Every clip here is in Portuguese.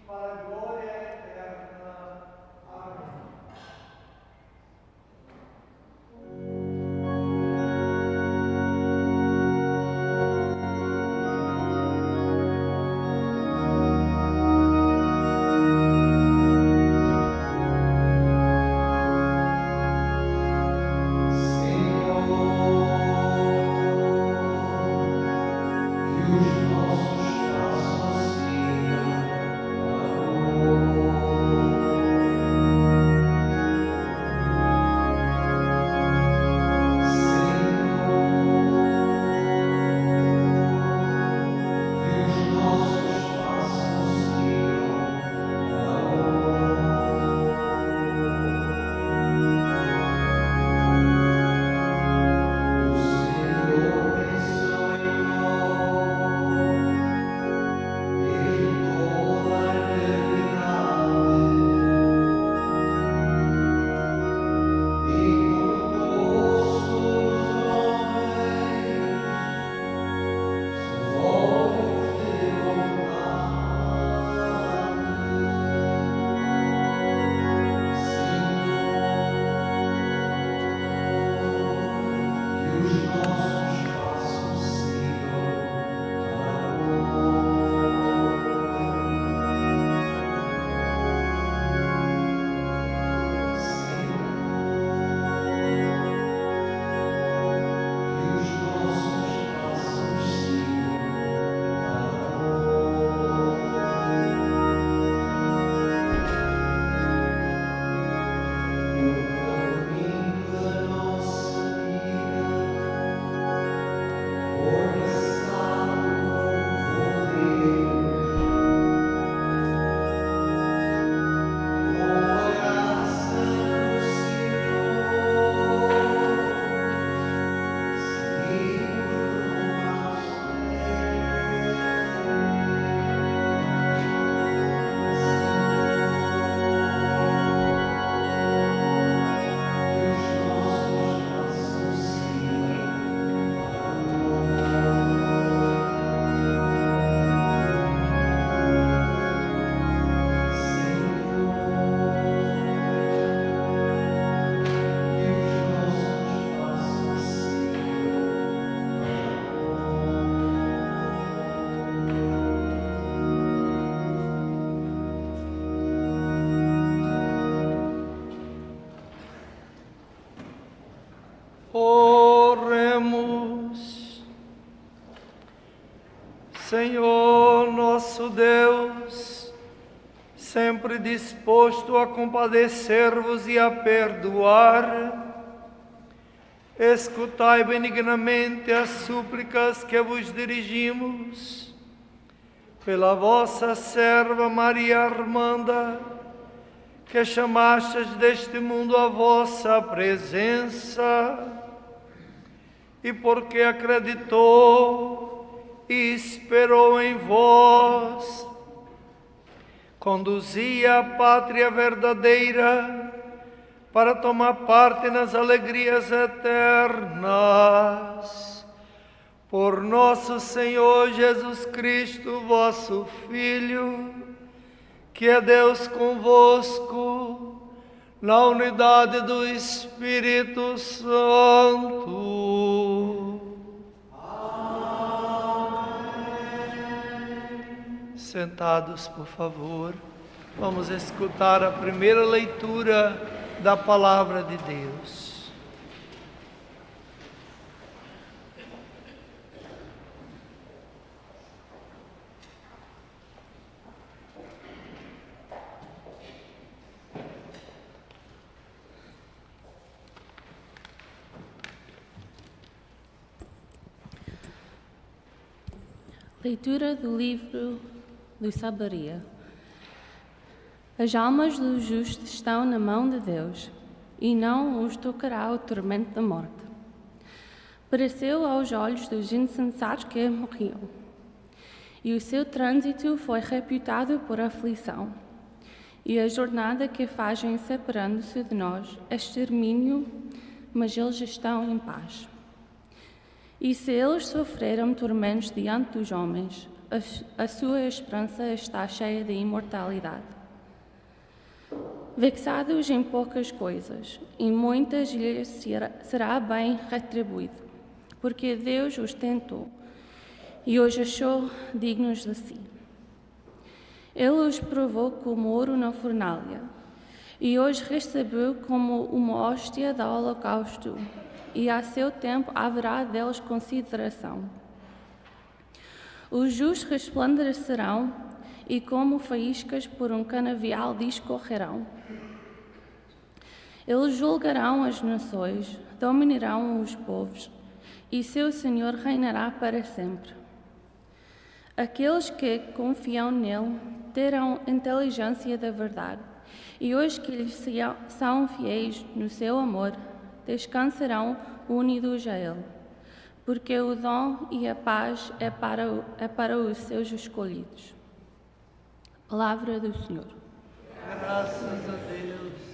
para a glória eterna. Amém. Oremos. Senhor nosso Deus, sempre disposto a compadecer-vos e a perdoar, escutai benignamente as súplicas que vos dirigimos, pela vossa serva Maria Armanda, que chamastes deste mundo a vossa presença, e porque acreditou e esperou em vós, conduzia a pátria verdadeira para tomar parte nas alegrias eternas. Por nosso Senhor Jesus Cristo, vosso Filho, que é Deus convosco, na unidade do Espírito Santo. Amém. Sentados, por favor, vamos escutar a primeira leitura da Palavra de Deus. Leitura do livro do Saberia. As almas dos justos estão na mão de Deus, e não os tocará o tormento da morte. Pareceu aos olhos dos insensatos que morriam, e o seu trânsito foi reputado por aflição, e a jornada que fazem separando-se de nós é extermínio, mas eles estão em paz. E se eles sofreram tormentos diante dos homens, a sua esperança está cheia de imortalidade. Vexados em poucas coisas, em muitas lhes será bem retribuído, porque Deus os tentou e os achou dignos de si. Ele os provou como ouro na fornalha, e os recebeu como uma hóstia de holocausto, e a seu tempo haverá deles consideração. Os justos resplandecerão, e como faíscas por um canavial discorrerão. Eles julgarão as nações, dominarão os povos, e seu Senhor reinará para sempre. Aqueles que confiam nele terão inteligência da verdade, e os que lhe são fiéis no seu amor descansarão unidos a ele, porque o dom e a paz é para os seus escolhidos. Palavra do Senhor. Graças a Deus.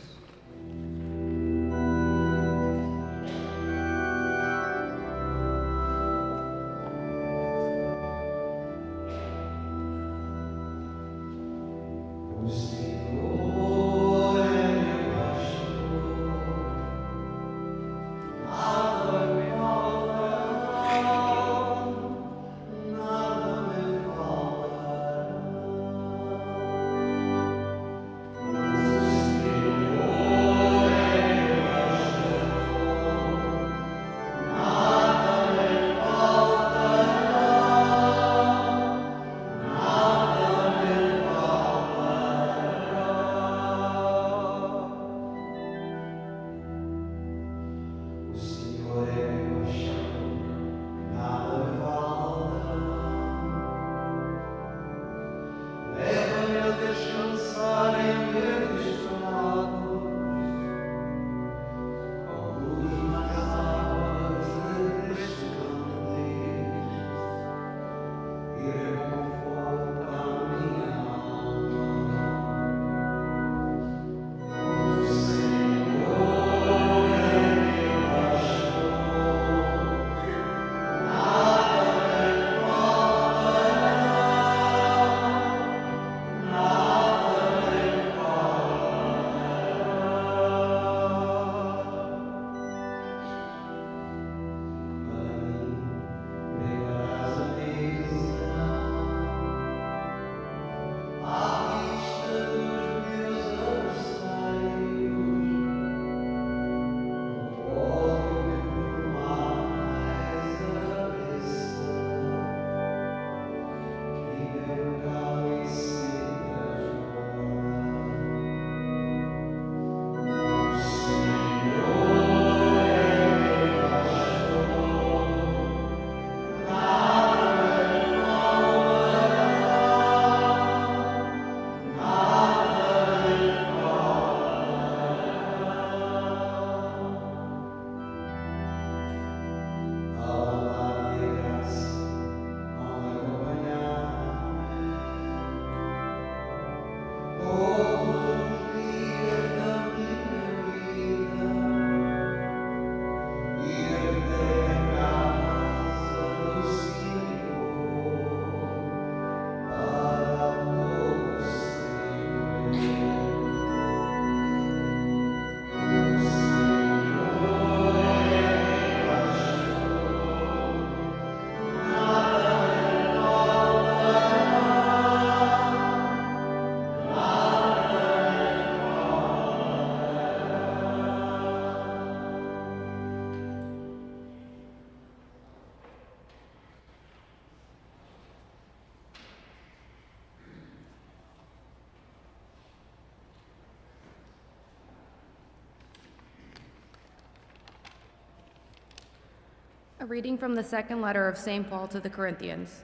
A reading from the second letter of St. Paul to the Corinthians.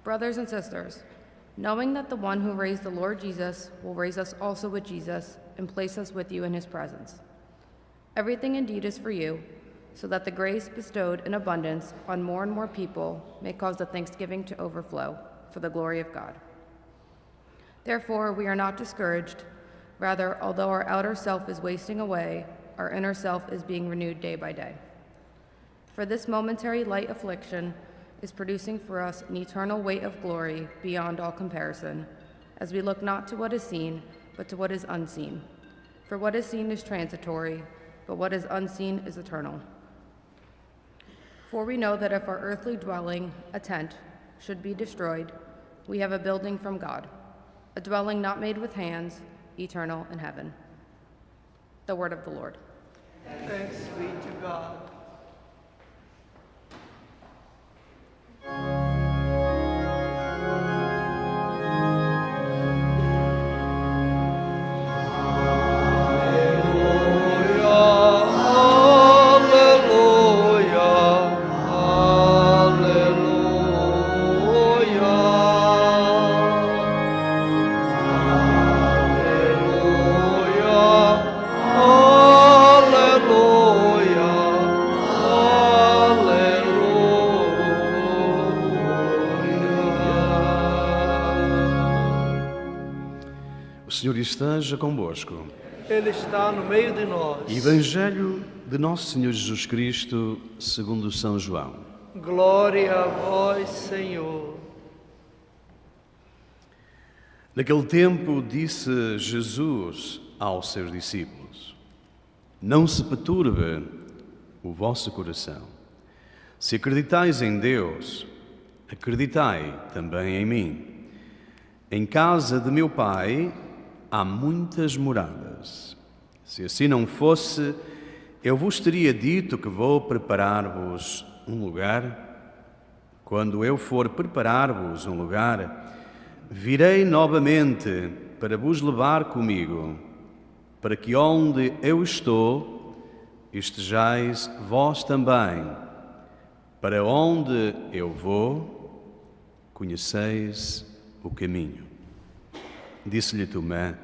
Brothers and sisters, knowing that the one who raised the Lord Jesus will raise us also with Jesus and place us with you in his presence. Everything indeed is for you, so that the grace bestowed in abundance on more and more people may cause the thanksgiving to overflow for the glory of God. Therefore, we are not discouraged. Rather, although our outer self is wasting away, our inner self is being renewed day by day. For this momentary light affliction is producing for us an eternal weight of glory beyond all comparison, as we look not to what is seen, but to what is unseen. For what is seen is transitory, but what is unseen is eternal. For we know that if our earthly dwelling, a tent, should be destroyed, we have a building from God, a dwelling not made with hands, eternal in heaven. The word of the Lord. Thanks be to God. O Senhor esteja convosco. Ele está no meio de nós. Evangelho de Nosso Senhor Jesus Cristo, segundo São João. Glória a vós, Senhor. Naquele tempo disse Jesus aos seus discípulos: Não se perturbe o vosso coração. Se acreditais em Deus, acreditai também em mim. Em casa de meu Pai há muitas moradas. Se assim não fosse, eu vos teria dito que vou preparar-vos um lugar. Quando eu for preparar-vos um lugar, virei novamente para vos levar comigo, para que onde eu estou, estejais vós também. Para onde eu vou, conheceis o caminho. Disse-lhe Tomé: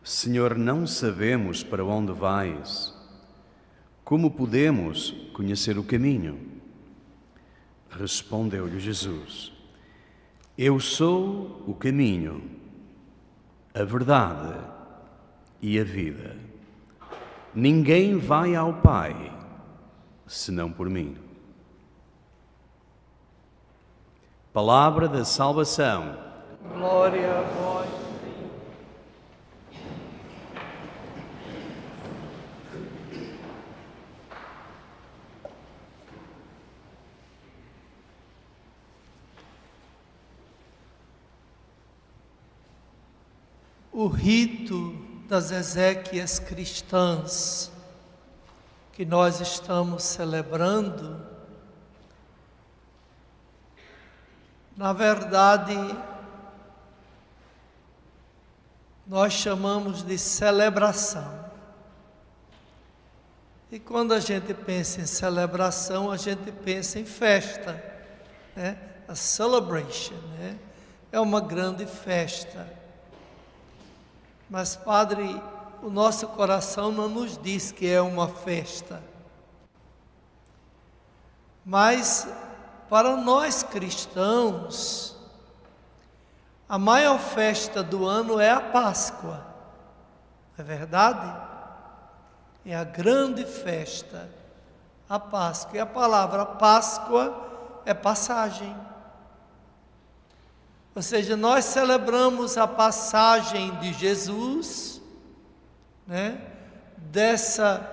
Senhor, não sabemos para onde vais. Como podemos conhecer o caminho? Respondeu-lhe Jesus: Eu sou o caminho, a verdade e a vida. Ninguém vai ao Pai senão por mim. Palavra da salvação. Glória a vós. O rito das exéquias cristãs que nós estamos celebrando, na verdade, nós chamamos de celebração. E quando a gente pensa em celebração, a gente pensa em festa, né? A celebration, né? É uma grande festa. Mas, Padre, o nosso coração não nos diz que é uma festa. Mas, para nós cristãos, a maior festa do ano é a Páscoa. Não é verdade? É a grande festa, a Páscoa. E a palavra Páscoa é passagem. Ou seja, nós celebramos a passagem de Jesus, né, dessa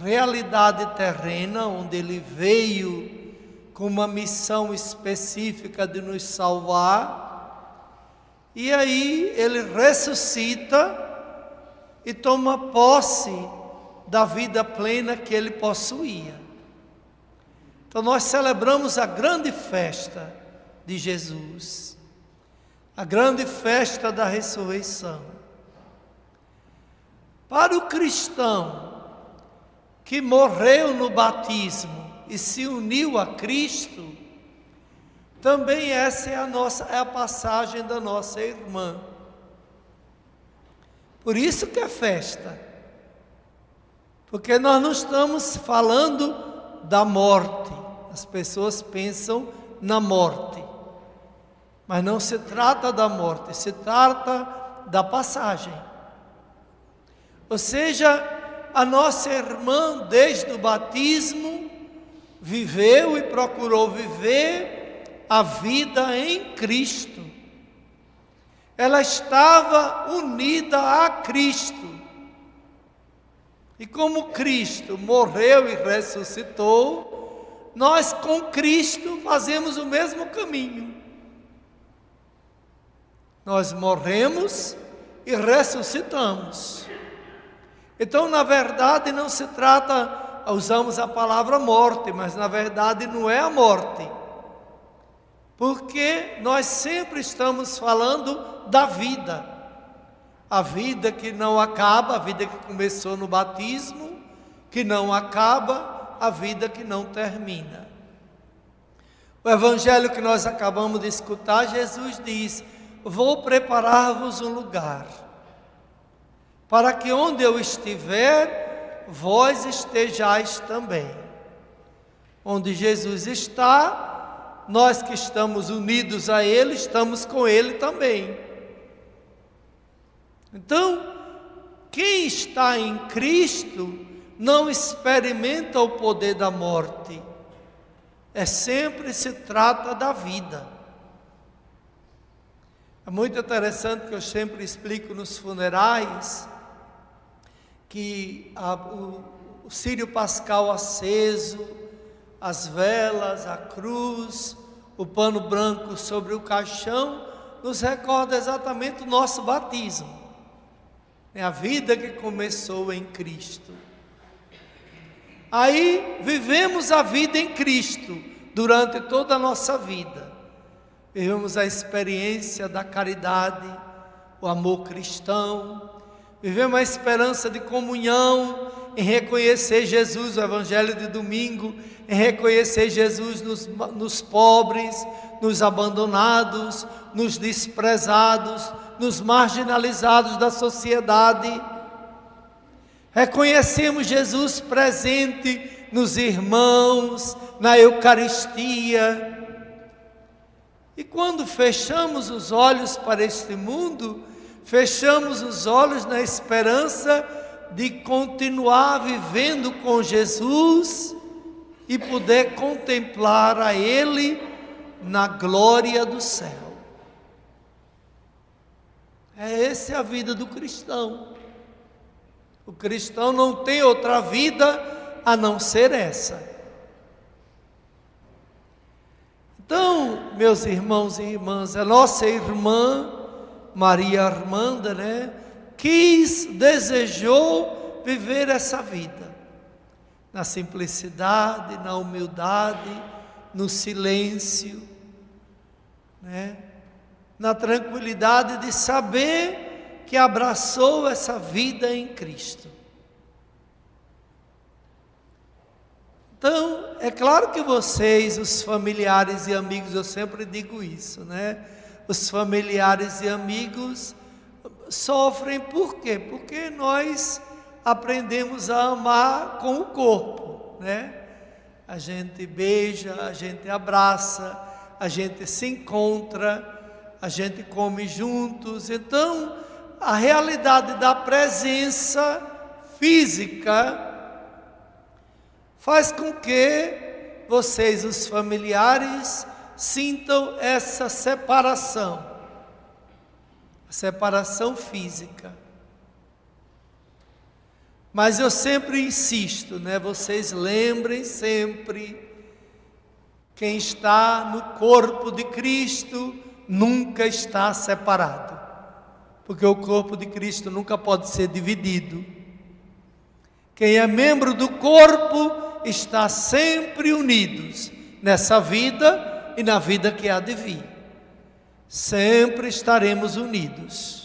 realidade terrena, onde Ele veio com uma missão específica de nos salvar, e aí Ele ressuscita e toma posse da vida plena que Ele possuía. Então nós celebramos a grande festa de Jesus, a grande festa da ressurreição. Para o cristão que morreu no batismo e se uniu a Cristo, também essa é a passagem da nossa irmã. Por isso que é festa, porque nós não estamos falando da morte. As pessoas pensam na morte, mas não se trata da morte, se trata da passagem. Ou seja, a nossa irmã, desde o batismo, viveu e procurou viver a vida em Cristo. Ela estava unida a Cristo. E como Cristo morreu e ressuscitou, nós com Cristo fazemos o mesmo caminho. Nós morremos e ressuscitamos. Então, na verdade, não se trata, usamos a palavra morte, mas na verdade não é a morte. Porque nós sempre estamos falando da vida. A vida que não acaba, a vida que começou no batismo, que não acaba, a vida que não termina. O evangelho que nós acabamos de escutar, Jesus diz: vou preparar-vos um lugar, para que onde eu estiver, vós estejais também. Onde Jesus está, nós que estamos unidos a Ele, estamos com Ele também. Então, quem está em Cristo não experimenta o poder da morte. Sempre se trata da vida. É muito interessante que eu sempre explico nos funerais que o círio pascal aceso, as velas, a cruz, o pano branco sobre o caixão, nos recorda exatamente o nosso batismo. É a vida que começou em Cristo. Aí vivemos a vida em Cristo durante toda a nossa vida. Vivemos a experiência da caridade, o amor cristão. Vivemos a esperança de comunhão, em reconhecer Jesus, o Evangelho de domingo, em reconhecer Jesus nos pobres, nos abandonados, nos desprezados, nos marginalizados da sociedade. Reconhecemos Jesus presente nos irmãos, na Eucaristia. E quando fechamos os olhos para este mundo, fechamos os olhos na esperança de continuar vivendo com Jesus e poder contemplar a Ele na glória do céu. Essa é a vida do cristão. O cristão não tem outra vida a não ser essa. Então, meus irmãos e irmãs, a nossa irmã Maria Armanda, desejou viver essa vida, na simplicidade, na humildade, no silêncio, na tranquilidade de saber que abraçou essa vida em Cristo. Então, é claro que vocês, os familiares e amigos, eu sempre digo isso, os familiares e amigos sofrem por quê? Porque nós aprendemos a amar com o corpo, A gente beija, a gente abraça, a gente se encontra, a gente come juntos. Então, a realidade da presença física faz com que vocês, os familiares, sintam essa separação, a separação física. Mas eu sempre insisto, vocês lembrem sempre, quem está no corpo de Cristo nunca está separado, porque o corpo de Cristo nunca pode ser dividido. Quem é membro do corpo está sempre unidos nessa vida e na vida que há de vir. Sempre estaremos unidos.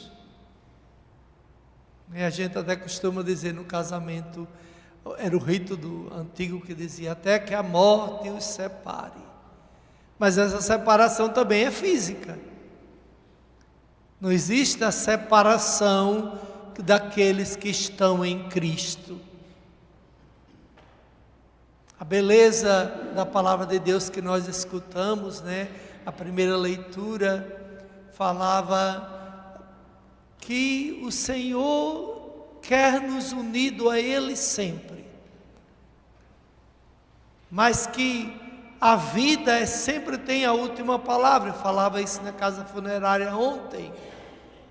E a gente até costuma dizer no casamento, era o rito do antigo que dizia, até que a morte os separe. Mas essa separação também é física. Não existe a separação daqueles que estão em Cristo. A beleza da palavra de Deus que nós escutamos, a primeira leitura falava que o Senhor quer nos unido a Ele sempre. mas que a vida sempre tem a última palavra. Eu falava isso na casa funerária ontem.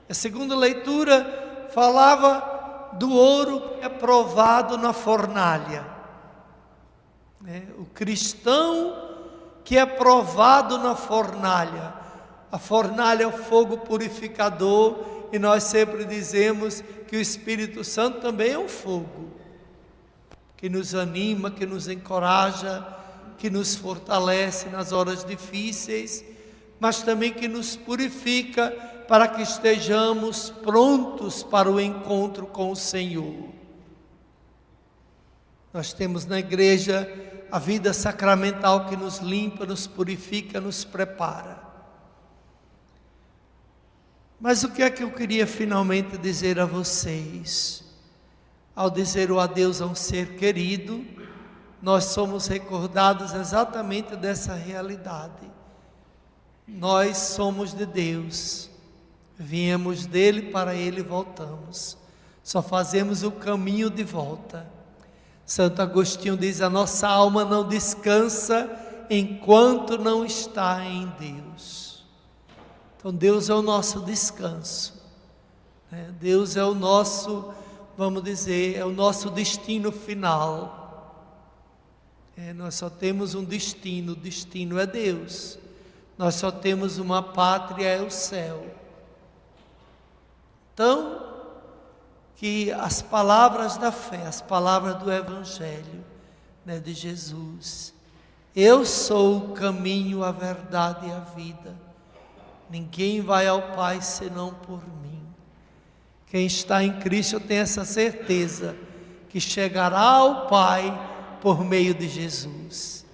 A segunda leitura falava do ouro que é provado na fornalha. O cristão que é provado na fornalha. A fornalha é o fogo purificador, e nós sempre dizemos que o Espírito Santo também é um fogo, que nos anima, que nos encoraja, que nos fortalece nas horas difíceis, mas também que nos purifica para que estejamos prontos para o encontro com o Senhor. Nós temos na igreja a vida sacramental que nos limpa, nos purifica, nos prepara. Mas o que é que eu queria finalmente dizer a vocês? Ao dizer o adeus a um ser querido, nós somos recordados exatamente dessa realidade. Nós somos de Deus, viemos dele, para ele voltamos, só fazemos o caminho de volta. Santo Agostinho diz: a nossa alma não descansa enquanto não está em Deus. Então Deus é o nosso descanso, Deus é o nosso, vamos dizer, é o nosso destino final. Nós só temos um destino, o destino é Deus. Nós só temos uma pátria, é o céu. Então, que as palavras da fé, as palavras do Evangelho, de Jesus: eu sou o caminho, a verdade e a vida. Ninguém vai ao Pai senão por mim. Quem está em Cristo tem essa certeza, que chegará ao Pai por meio de Jesus,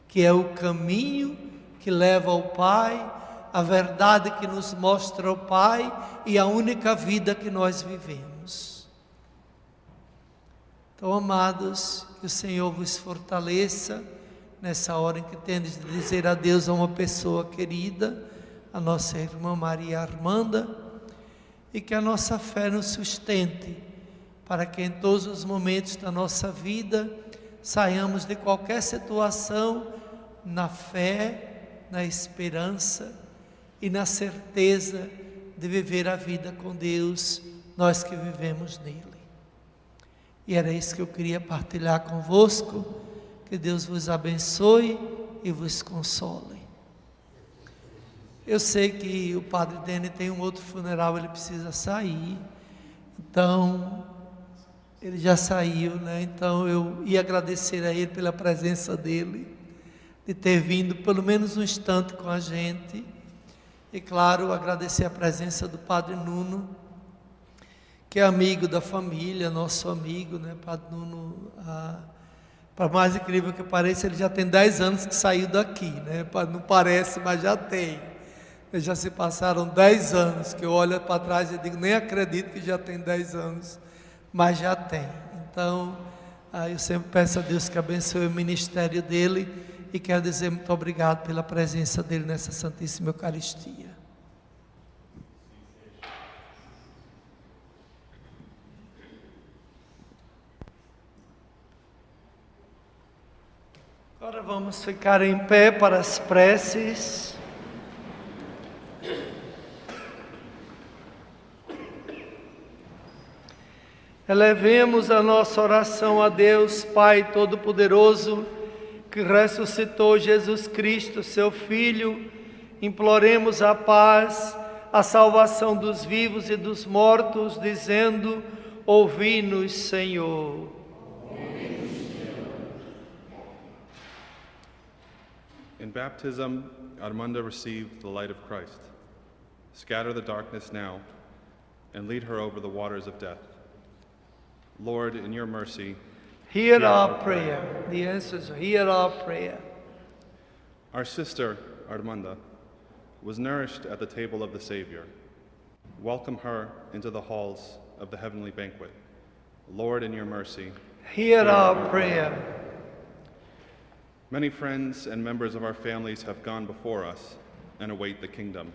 que é o caminho que leva ao Pai, a verdade que nos mostra o Pai e a única vida que nós vivemos. Então, amados, que o Senhor vos fortaleça nessa hora em que tendes de dizer adeus a uma pessoa querida, a nossa irmã Maria Armanda, e que a nossa fé nos sustente, para que em todos os momentos da nossa vida saiamos de qualquer situação na fé, na esperança e na certeza de viver a vida com Deus, nós que vivemos nele. E era isso que eu queria partilhar convosco. Que Deus vos abençoe e vos console. Eu sei que o Padre Dene tem um outro funeral, ele precisa sair, então ele já saiu, Então eu ia agradecer a ele pela presença dele, de ter vindo pelo menos um instante com a gente, e claro, agradecer a presença do Padre Nuno, que é amigo da família, nosso amigo, Padre Nuno, para mais incrível que pareça, ele já tem 10 anos que saiu daqui, Não parece, mas já tem. Já se passaram 10 anos, que eu olho para trás e digo, nem acredito que já tem 10 anos, mas já tem. Então, eu sempre peço a Deus que abençoe o ministério dele, e quero dizer muito obrigado pela presença dele nessa Santíssima Eucaristia. Agora vamos ficar em pé para as preces. Elevemos a nossa oração a Deus, Pai Todo-Poderoso, que ressuscitou Jesus Cristo, seu Filho. Imploremos a paz, a salvação dos vivos e dos mortos, dizendo: ouvi-nos, Senhor. In baptism, Armanda received the light of Christ. Scatter the darkness now, and lead her over the waters of death. Lord, in your mercy, hear our prayer. The answer is hear our prayer. Our sister, Armanda, was nourished at the table of the Savior. Welcome her into the halls of the heavenly banquet. Lord, in your mercy, hear our prayer. Many friends and members of our families have gone before us and await the kingdom.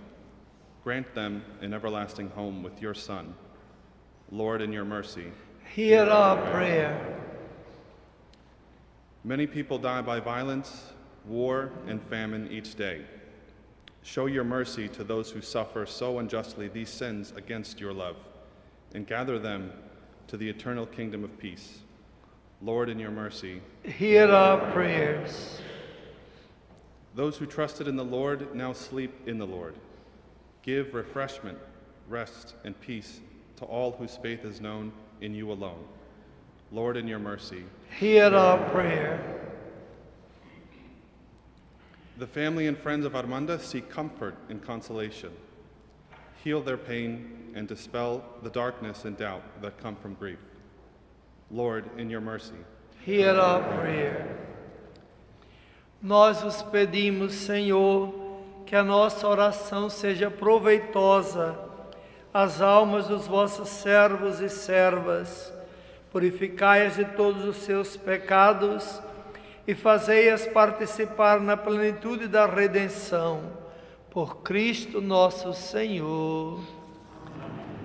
Grant them an everlasting home with your Son. Lord, in your mercy, hear our prayer. Many people die by violence, war, and famine each day. Show your mercy to those who suffer so unjustly these sins against your love, and gather them to the eternal kingdom of peace. Lord, in your mercy, hear our prayers. those who trusted in the Lord now sleep in the Lord. Give refreshment, rest, and peace to all whose faith is known in you alone. Lord, in your mercy, Hear our prayer. the family and friends of Armanda seek comfort and consolation. Heal their pain and dispel the darkness and doubt that come from grief. Lord, in your mercy, Hear our prayer. Nós vos pedimos, Senhor, que a nossa oração seja proveitosa às almas dos vossos servos e servas. Purificai-as de todos os seus pecados e fazei-as participar na plenitude da redenção. Por Cristo nosso Senhor.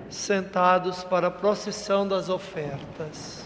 Sentados para a procissão das ofertas.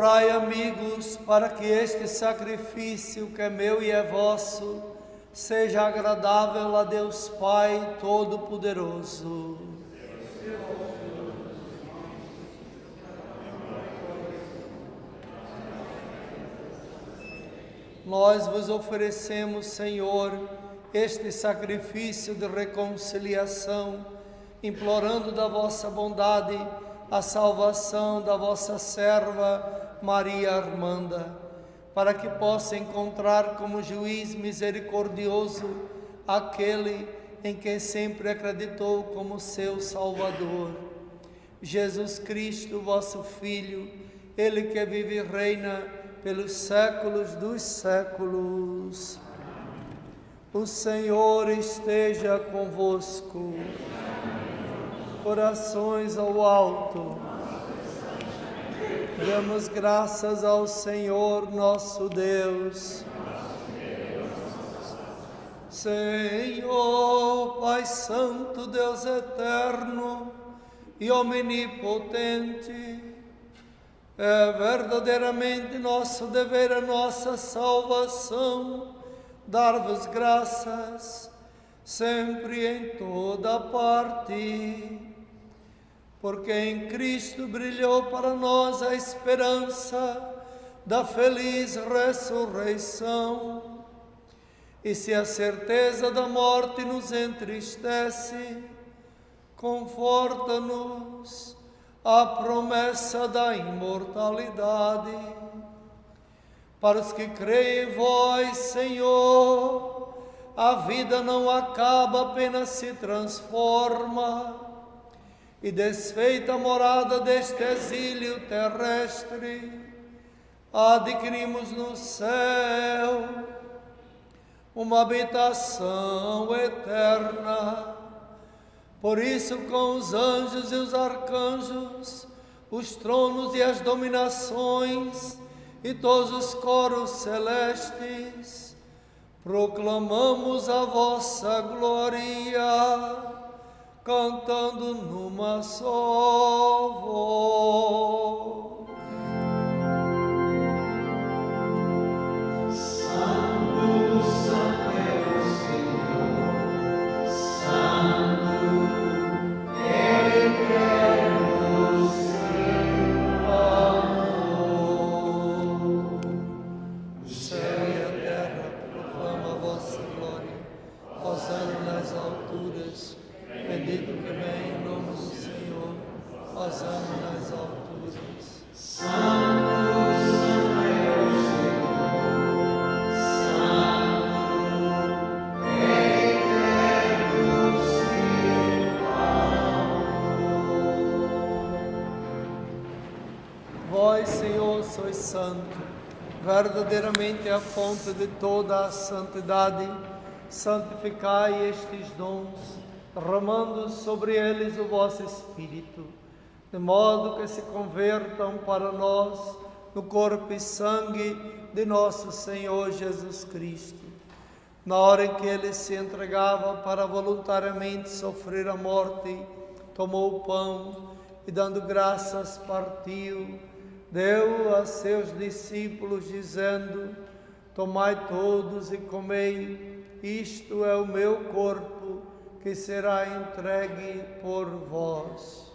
Orai, amigos, para que este sacrifício que é meu e é vosso seja agradável a Deus Pai Todo-Poderoso. Nós vos oferecemos, Senhor, este sacrifício de reconciliação, implorando da vossa bondade a salvação da vossa serva Maria Armanda, para que possa encontrar como juiz misericordioso aquele em quem sempre acreditou como seu Salvador. Jesus Cristo, vosso Filho, Ele que vive e reina pelos séculos dos séculos. O Senhor esteja convosco. corações ao alto. Damos graças ao Senhor nosso Deus. Senhor, Pai Santo, Deus eterno e omnipotente, é verdadeiramente nosso dever, a nossa salvação, dar-vos graças, sempre e em toda parte, porque em Cristo brilhou para nós a esperança da feliz ressurreição. E se a certeza da morte nos entristece, conforta-nos a promessa da imortalidade. Para os que creem em vós, Senhor, a vida não acaba, apenas se transforma. E desfeita a morada deste exílio terrestre, adquirimos no céu uma habitação eterna. Por isso, com os anjos e os arcanjos, os tronos e as dominações e todos os coros celestes, proclamamos a vossa glória, cantando numa só voz. Vós, Senhor, sois santo, verdadeiramente a fonte de toda a santidade. Santificai estes dons, derramando sobre eles o vosso Espírito, de modo que se convertam para nós no corpo e sangue de nosso Senhor Jesus Cristo. Na hora em que ele se entregava para voluntariamente sofrer a morte, tomou o pão e, dando graças, partiu, deu a seus discípulos, dizendo: tomai todos e comei, isto é o meu corpo, que será entregue por vós.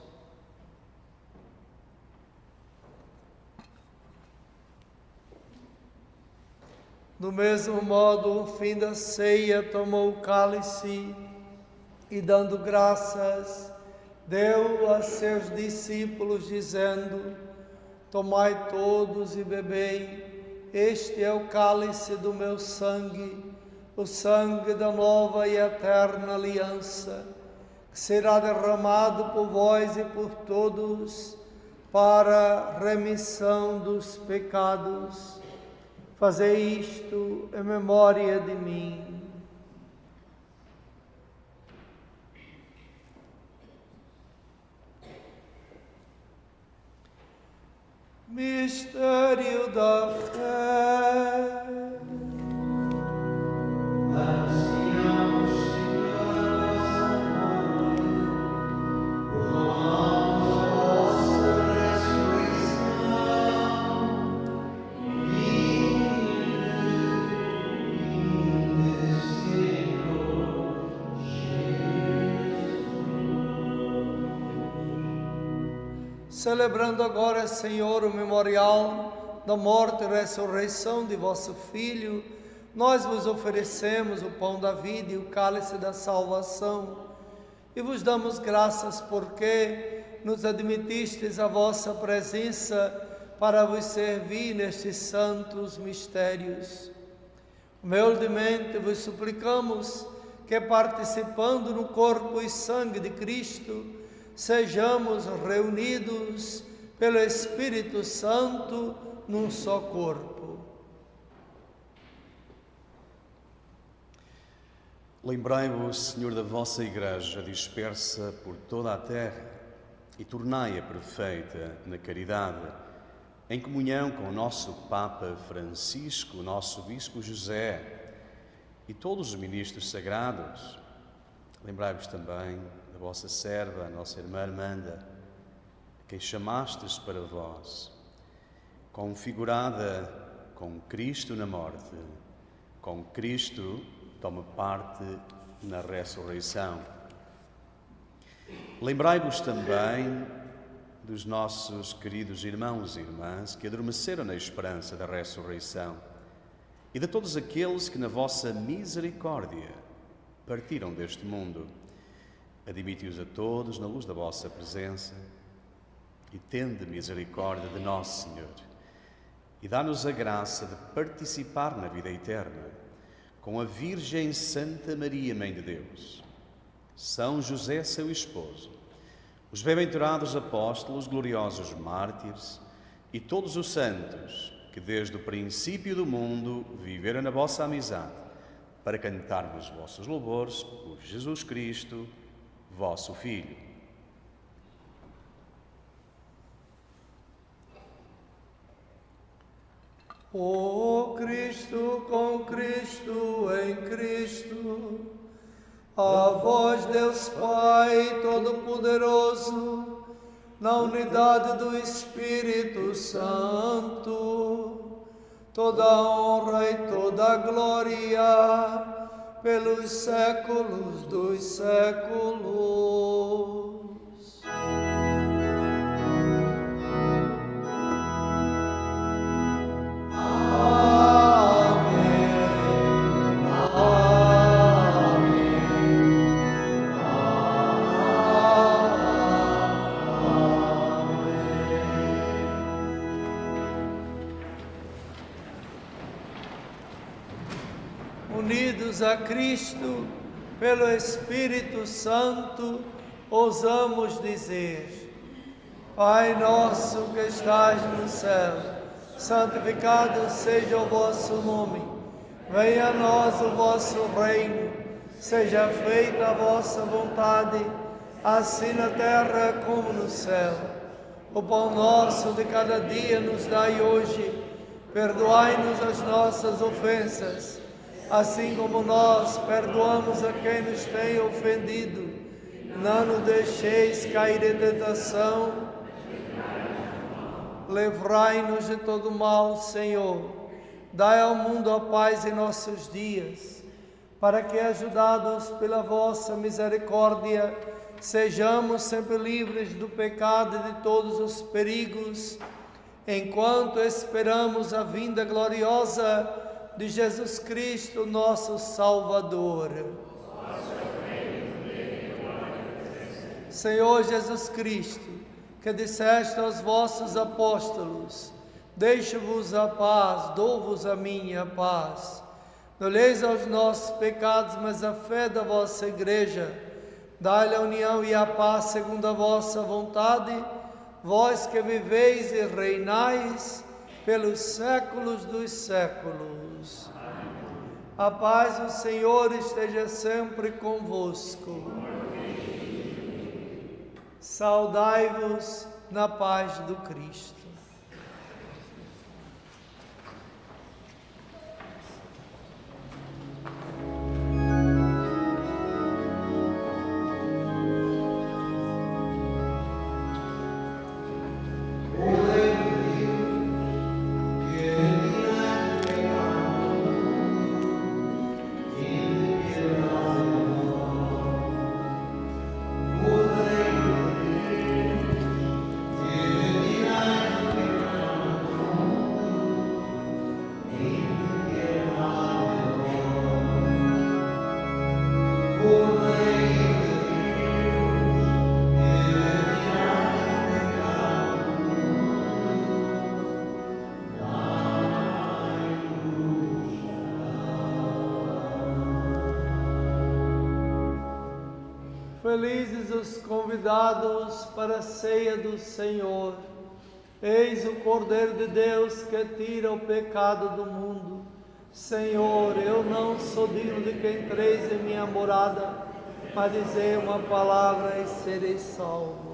Do mesmo modo, no fim da ceia, tomou o cálice e, dando graças, deu a seus discípulos, dizendo: tomai todos e bebei, este é o cálice do meu sangue, o sangue da nova e eterna aliança, que será derramado por vós e por todos para remissão dos pecados. Fazei isto em memória de mim. Mistério da fé. Celebrando agora, Senhor, o memorial da morte e ressurreição de vosso Filho, nós vos oferecemos o pão da vida e o cálice da salvação, e vos damos graças porque nos admitistes a vossa presença para vos servir nestes santos mistérios. Humildemente vos suplicamos que, participando no corpo e sangue de Cristo, sejamos reunidos pelo Espírito Santo num só corpo. Lembrai-vos, Senhor, da vossa Igreja dispersa por toda a terra e tornai-a perfeita na caridade, em comunhão com o nosso Papa Francisco, o nosso Bispo José e todos os ministros sagrados. Lembrai-vos também da vossa serva, a nossa irmã Armanda, a quem chamastes para vós, configurada com Cristo na morte, com Cristo toma parte na ressurreição. Lembrai-vos também dos nossos queridos irmãos e irmãs que adormeceram na esperança da ressurreição e de todos aqueles que na vossa misericórdia partiram deste mundo. Admiti-os a todos na luz da vossa presença e tende misericórdia de nosso Senhor e dá-nos a graça de participar na vida eterna com a Virgem Santa Maria, Mãe de Deus, São José, seu esposo, os bem-aventurados apóstolos, gloriosos mártires e todos os santos que desde o princípio do mundo viveram na vossa amizade, para cantarmos vossos louvores por Jesus Cristo, vosso Filho. Ó Cristo, com Cristo, em Cristo, a vós, Deus Pai Todo-Poderoso, na unidade do Espírito Santo, toda a honra e toda a glória, pelos séculos dos séculos. Unidos a Cristo, pelo Espírito Santo, ousamos dizer: Pai nosso que estás no céu, santificado seja o vosso nome. Venha a nós o vosso reino. Seja feita a vossa vontade, assim na terra como no céu. O pão nosso de cada dia nos dai hoje. Perdoai-nos as nossas ofensas, assim como nós perdoamos a quem nos tem ofendido. Não nos deixeis cair em tentação. Livrai-nos de todo mal, Senhor. Dai ao mundo a paz em nossos dias, para que, ajudados pela vossa misericórdia, sejamos sempre livres do pecado e de todos os perigos, enquanto esperamos a vinda gloriosa de Jesus Cristo, nosso Salvador. Senhor Jesus Cristo, que disseste aos vossos apóstolos: deixo-vos a paz, dou-vos a minha paz. Não olheis aos nossos pecados, mas a fé da vossa Igreja. Dai-lhe a união e a paz segundo a vossa vontade, vós que viveis e reinais pelos séculos dos séculos. A paz do Senhor esteja sempre convosco. Saudai-vos na paz do Cristo. Felizes os convidados para a ceia do Senhor. Eis o Cordeiro de Deus que tira o pecado do mundo. Senhor, eu não sou digno de que entreis em minha morada, mas dizei uma palavra e serei salvo.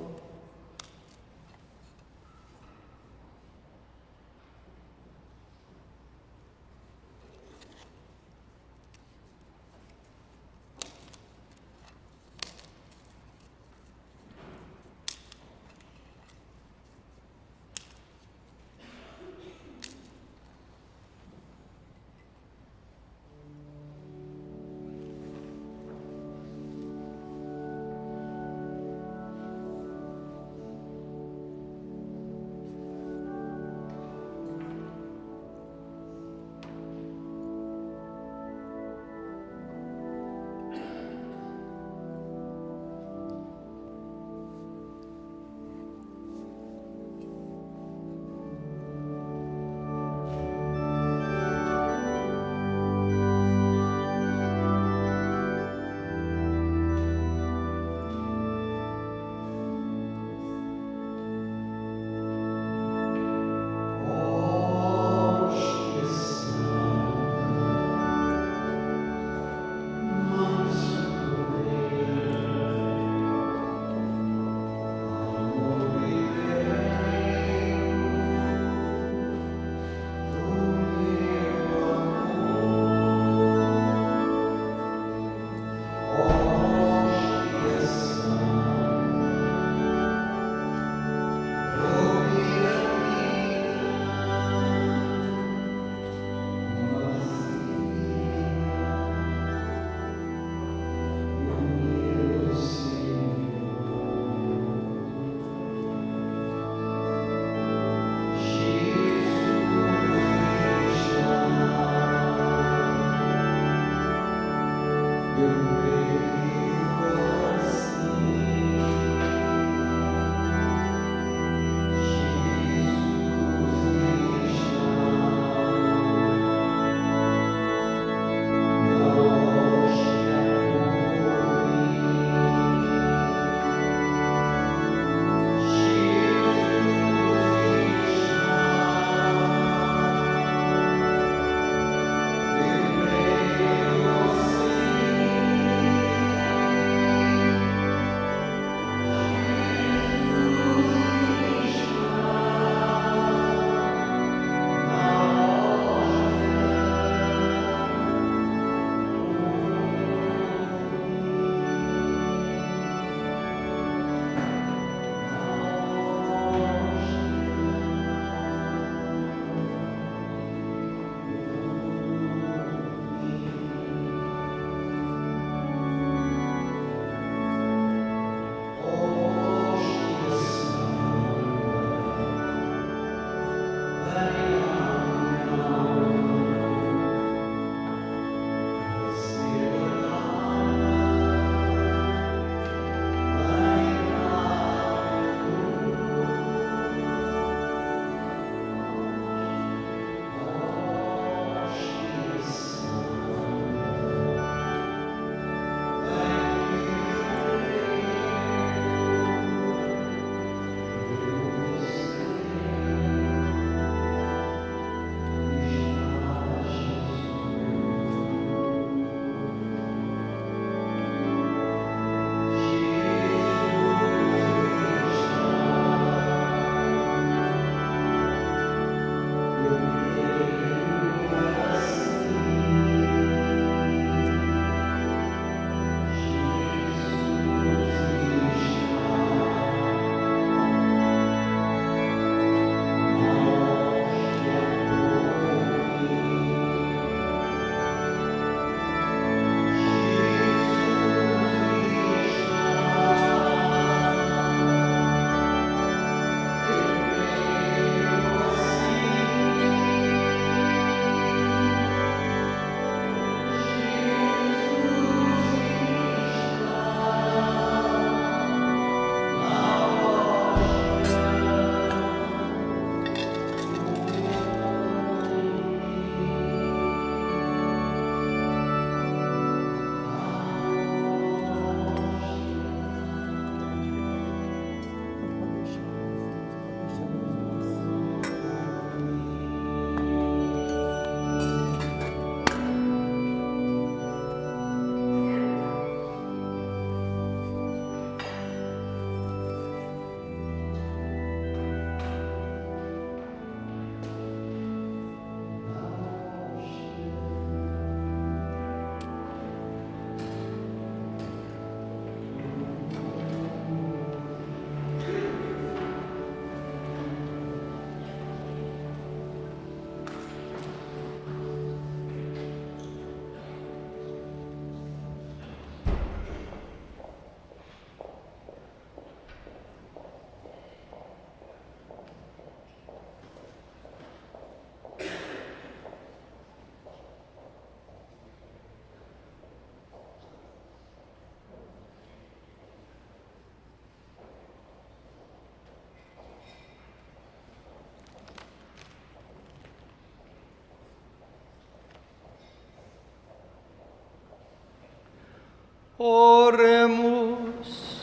Oremos.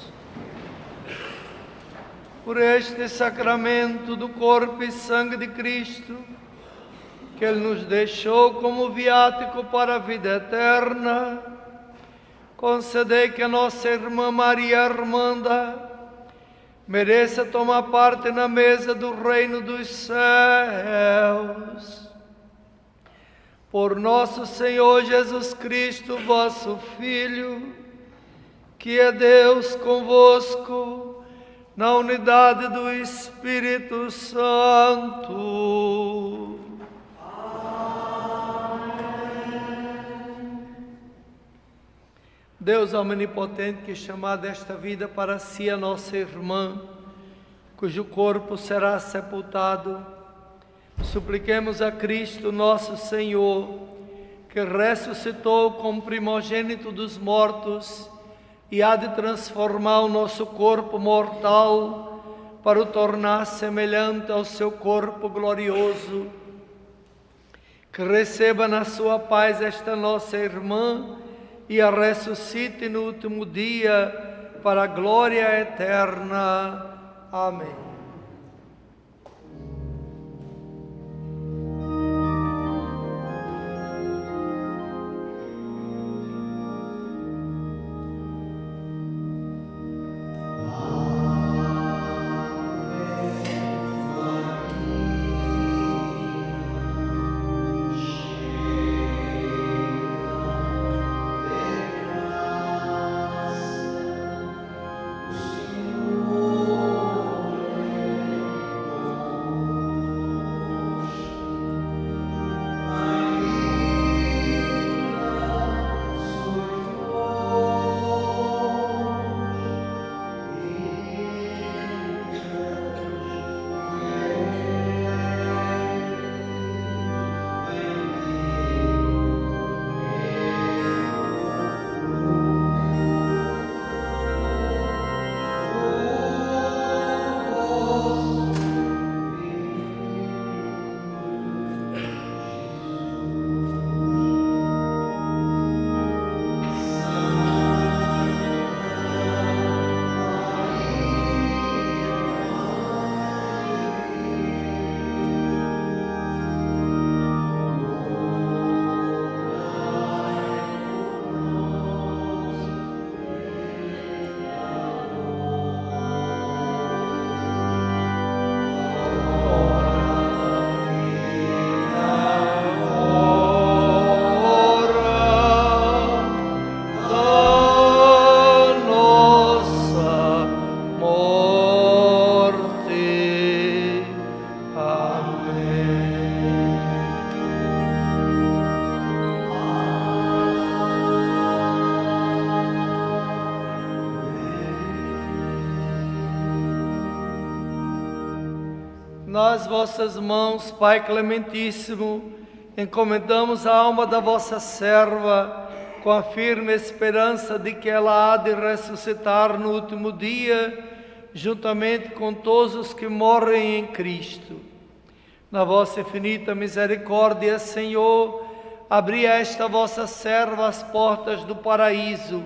Por este sacramento do corpo e sangue de Cristo, que Ele nos deixou como viático para a vida eterna, concedei que a nossa irmã Maria Armanda mereça tomar parte na mesa do reino dos céus. Por nosso Senhor Jesus Cristo, vosso Filho, que é Deus convosco, na unidade do Espírito Santo. Deus omnipotente, que chamar desta vida para si a nossa irmã, cujo corpo será sepultado, supliquemos a Cristo nosso Senhor, que ressuscitou como primogênito dos mortos e há de transformar o nosso corpo mortal para o tornar semelhante ao seu corpo glorioso. Que receba na sua paz esta nossa irmã e a ressuscite no último dia para a glória eterna. Amém. Nas vossas mãos, Pai clementíssimo, encomendamos a alma da vossa serva, com a firme esperança de que ela há de ressuscitar no último dia, juntamente com todos os que morrem em Cristo. Na vossa infinita misericórdia, Senhor, abri a esta vossa serva as portas do paraíso,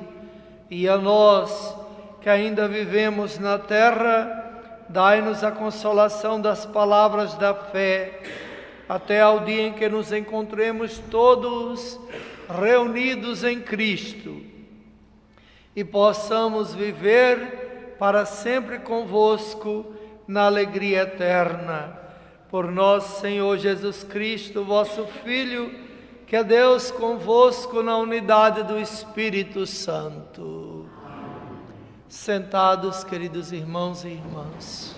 e a nós, que ainda vivemos na terra, dai-nos a consolação das palavras da fé, até ao dia em que nos encontremos todos reunidos em Cristo e possamos viver para sempre convosco na alegria eterna. Por nosso Senhor Jesus Cristo, vosso Filho, que é Deus convosco na unidade do Espírito Santo. Sentados, queridos irmãos e irmãs.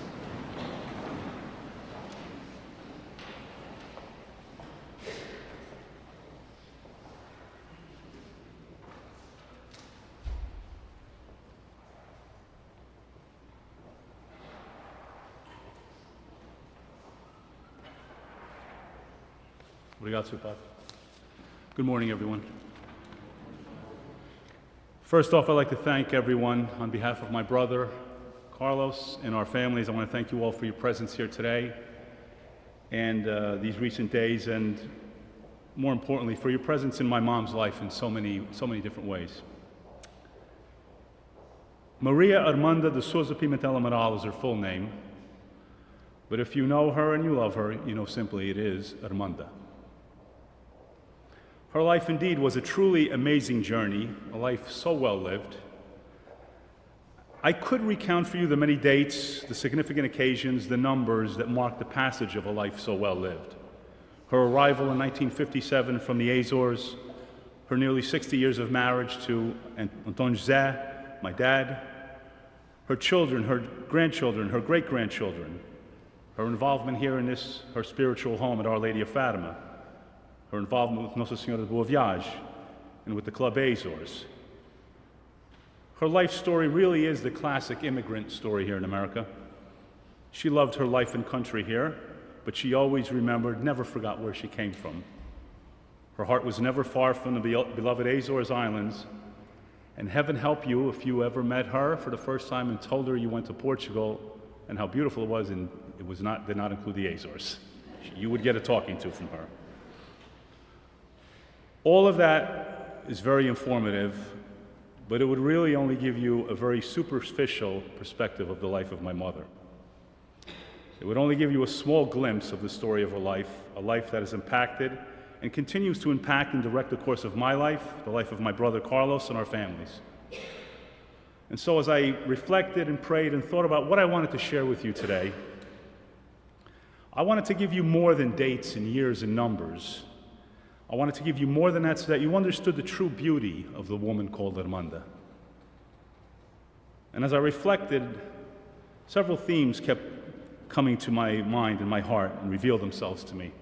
Obrigado, Sr. Padre. Good morning, everyone. First off, I'd like to thank everyone on behalf of my brother, Carlos, and our families. I want to thank you all for your presence here today and these recent days, and more importantly, for your presence in my mom's life in so many different ways. Maria Armanda de Souza Pimentel Amaral is her full name, but if you know her and you love her, you know simply it is Armanda. Her life indeed was a truly amazing journey, a life so well lived. I could recount for you the many dates, the significant occasions, the numbers that mark the passage of a life so well lived. Her arrival in 1957 from the Azores, her nearly 60 years of marriage to Anton José, my dad, her children, her grandchildren, her great-grandchildren, her involvement here in this, her spiritual home at Our Lady of Fatima, her involvement with Nossa Senhora de Boa Viagem and with the Club Azores. Her life story really is the classic immigrant story here in America. She loved her life and country here, but she always remembered, never forgot where she came from. Her heart was never far from the beloved Azores Islands, and heaven help you if you ever met her for the first time and told her you went to Portugal and how beautiful it was, and it was not, did not include the Azores. You would get a talking to from her. All of that is very informative, but it would really only give you a very superficial perspective of the life of my mother. It would only give you a small glimpse of the story of her life, a life that has impacted and continues to impact and direct the course of my life, the life of my brother Carlos, and our families. And so as I reflected and prayed and thought about what I wanted to share with you today, I wanted to give you more than dates and years and numbers. I wanted to give you more than that so that you understood the true beauty of the woman called Armanda. And as I reflected, several themes kept coming to my mind and my heart and revealed themselves to me.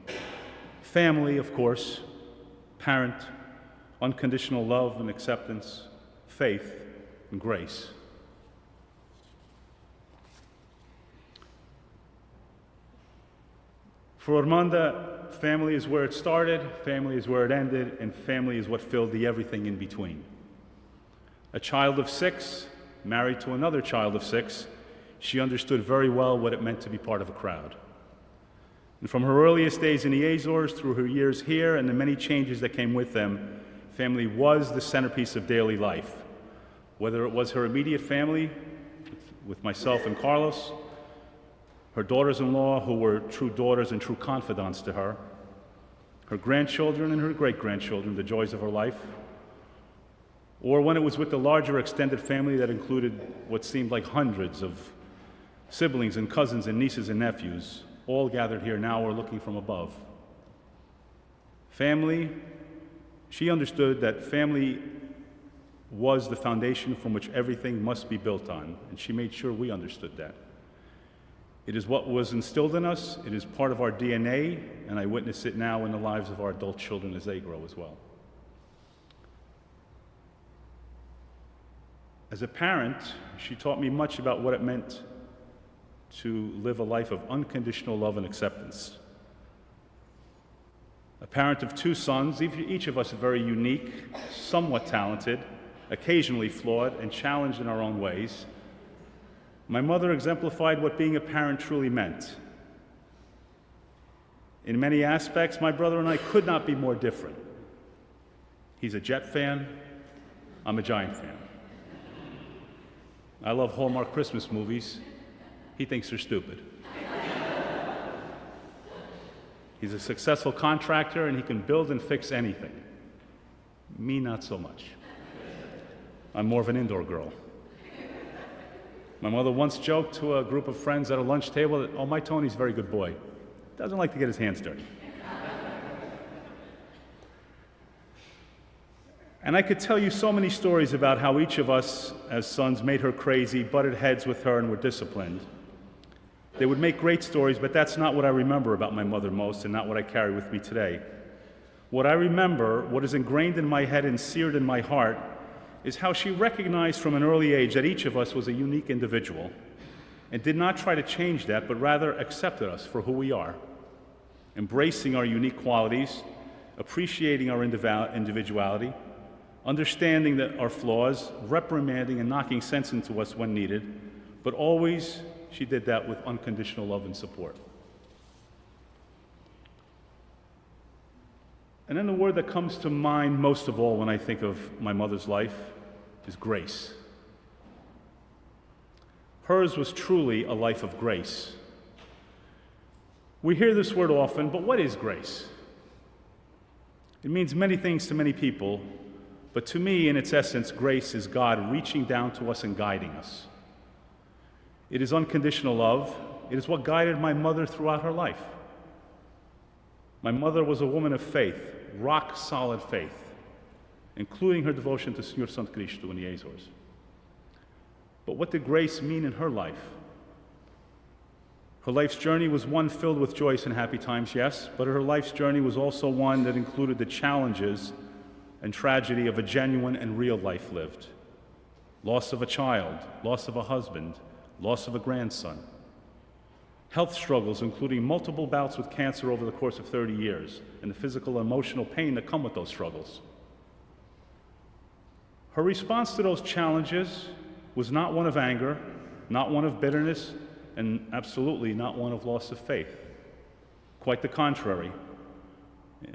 Family, of course, parent, unconditional love and acceptance, faith, and grace. For Armanda, family is where it started, family is where it ended, and family is what filled the everything in between. A child of 6, married to another child of 6, she understood very well what it meant to be part of a crowd. And from her earliest days in the Azores through her years here and the many changes that came with them, family was the centerpiece of daily life. Whether it was her immediate family, with myself and Carlos, her daughters-in-law, who were true daughters and true confidants to her, her grandchildren and her great-grandchildren, the joys of her life, or when it was with the larger extended family that included what seemed like hundreds of siblings and cousins and nieces and nephews, all gathered here now or looking from above. Family, she understood that family was the foundation from which everything must be built on, and she made sure we understood that. It is what was instilled in us, it is part of our DNA, and I witness it now in the lives of our adult children as they grow as well. As a parent, she taught me much about what it meant to live a life of unconditional love and acceptance. A parent of 2 sons, each of us very unique, somewhat talented, occasionally flawed, and challenged in our own ways. My mother exemplified what being a parent truly meant. In many aspects, my brother and I could not be more different. He's a Jet fan, I'm a Giant fan. I love Hallmark Christmas movies. He thinks they're stupid. He's a successful contractor and he can build and fix anything. Me, not so much. I'm more of an indoor girl. My mother once joked to a group of friends at a lunch table that, oh, my Tony's a very good boy. Doesn't like to get his hands dirty. And I could tell you so many stories about how each of us as sons made her crazy, butted heads with her, and were disciplined. They would make great stories, but that's not what I remember about my mother most and not what I carry with me today. What I remember, what is ingrained in my head and seared in my heart, is how she recognized from an early age that each of us was a unique individual and did not try to change that, but rather accepted us for who we are, embracing our unique qualities, appreciating our individuality, understanding that our flaws, reprimanding and knocking sense into us when needed, but always she did that with unconditional love and support. And then the word that comes to mind most of all when I think of my mother's life is grace. Hers was truly a life of grace. We hear this word often, but what is grace? It means many things to many people, but to me, in its essence, grace is God reaching down to us and guiding us. It is unconditional love. It is what guided my mother throughout her life. My mother was a woman of faith, rock-solid faith, including her devotion to Senhor Santo Cristo in the Azores. But what did grace mean in her life? Her life's journey was one filled with joys and happy times, yes, but her life's journey was also one that included the challenges and tragedy of a genuine and real life lived. Loss of a child, loss of a husband, loss of a grandson. Health struggles, including multiple bouts with cancer over the course of 30 years, and the physical and emotional pain that come with those struggles. Her response to those challenges was not one of anger, not one of bitterness, and absolutely not one of loss of faith. Quite the contrary.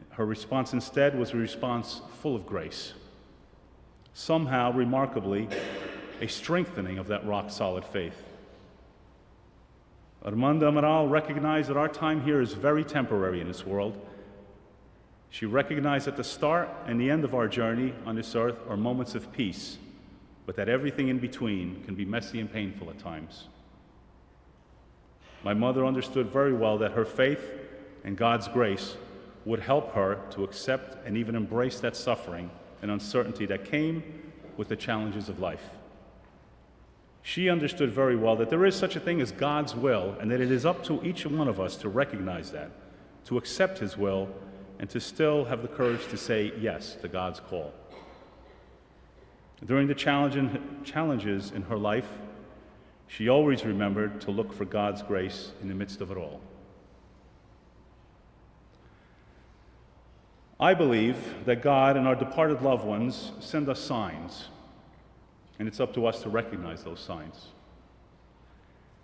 Her response instead was a response full of grace. Somehow, remarkably, a strengthening of that rock-solid faith. Armanda Amaral recognized that our time here is very temporary in this world. She recognized that the start and the end of our journey on this earth are moments of peace, but that everything in between can be messy and painful at times. My mother understood very well that her faith and God's grace would help her to accept and even embrace that suffering and uncertainty that came with the challenges of life. She understood very well that there is such a thing as God's will, and that it is up to each one of us to recognize that, to accept His will, and to still have the courage to say yes to God's call. During the challenges in her life, she always remembered to look for God's grace in the midst of it all. I believe that God and our departed loved ones send us signs, and it's up to us to recognize those signs.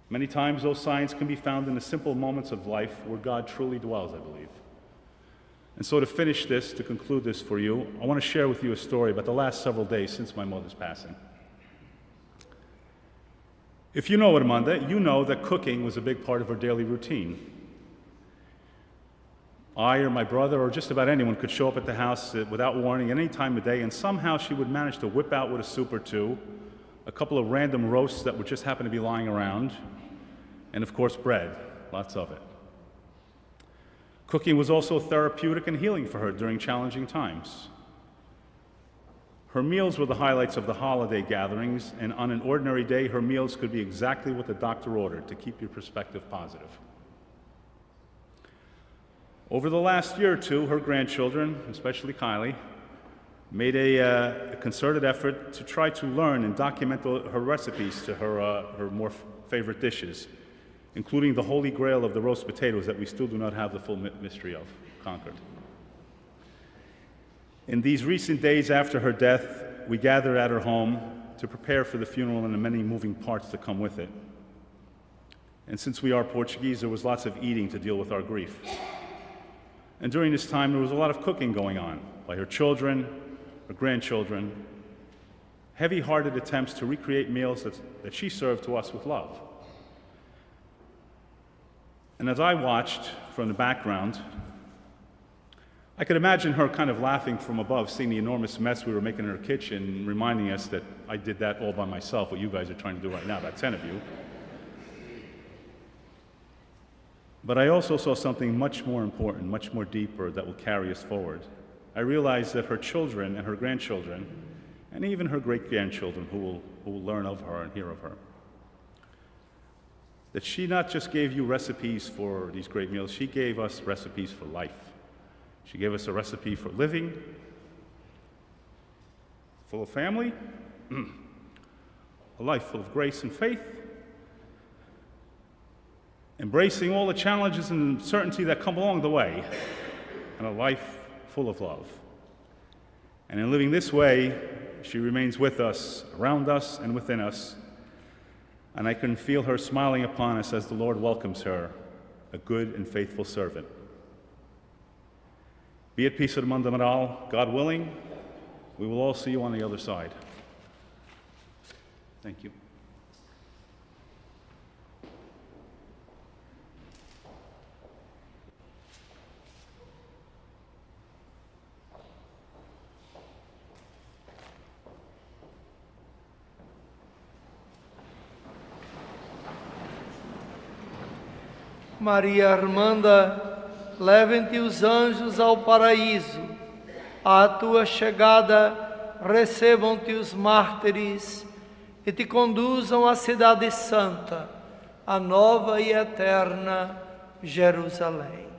Many times those signs can be found in the simple moments of life where God truly dwells, I believe. And so to finish this, to conclude this for you, I want to share with you a story about the last several days since my mother's passing. If you know Armanda, you know that cooking was a big part of her daily routine. I or my brother or just about anyone could show up at the house without warning at any time of day, and somehow she would manage to whip out with a soup or two, a couple of random roasts that would just happen to be lying around, and of course bread, lots of it. Cooking was also therapeutic and healing for her during challenging times. Her meals were the highlights of the holiday gatherings, and on an ordinary day, her meals could be exactly what the doctor ordered to keep your perspective positive. Over the last year or two, her grandchildren, especially Kylie, made a concerted effort to try to learn and document her recipes to her more favorite dishes, including the holy grail of the roast potatoes that we still do not have the full mystery of conquered. In these recent days after her death, we gathered at her home to prepare for the funeral and the many moving parts that come with it. And since we are Portuguese, there was lots of eating to deal with our grief. And during this time, there was a lot of cooking going on by her children, her grandchildren, heavy-hearted attempts to recreate meals that she served to us with love. And as I watched from the background, I could imagine her kind of laughing from above, seeing the enormous mess we were making in her kitchen, reminding us that I did that all by myself, what you guys are trying to do right now, about 10 of you. But I also saw something much more important, much more deeper that will carry us forward. I realized that her children and her grandchildren, and even her great-grandchildren who will learn of her and hear of her, that she not just gave you recipes for these great meals, she gave us recipes for life. She gave us a recipe for living, full of family, a life full of grace and faith, embracing all the challenges and uncertainty that come along the way, and a life full of love. And in living this way, she remains with us, around us, and within us, and I can feel her smiling upon us as the Lord welcomes her, a good and faithful servant. Be at peace, Armanda Amaral. God willing, we will all see you on the other side. Thank you. Maria Armanda, levem-te os anjos ao paraíso. À tua chegada, recebam-te os mártires e te conduzam à cidade santa, a nova e eterna Jerusalém.